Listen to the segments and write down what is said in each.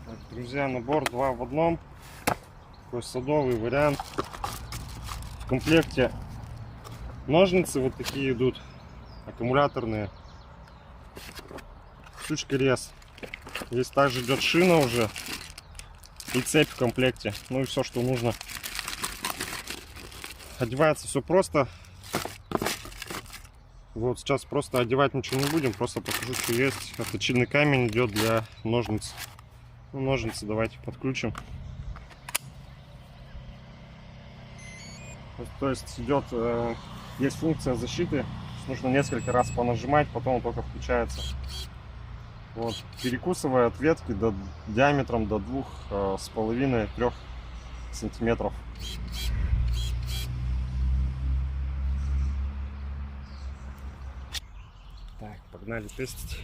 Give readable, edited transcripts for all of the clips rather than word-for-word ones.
Так, друзья, набор 2 в одном. Такой садовый вариант. В комплекте ножницы вот такие идут, аккумуляторные. Сучка-рез. Здесь также идет шина уже и цепь в комплекте. Ну и все, что нужно. Одевается все просто. Вот сейчас просто одевать ничего не будем, просто покажу, что есть. Точильный камень идет для ножниц. Ну, ножницы давайте подключим. То есть идет, есть функция защиты. Нужно несколько раз понажимать, потом он только включается. Вот, перекусывая от ветки диаметром до 2,5-3 сантиметров. Так, погнали тестить.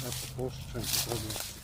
Я попробую что-нибудь попробую.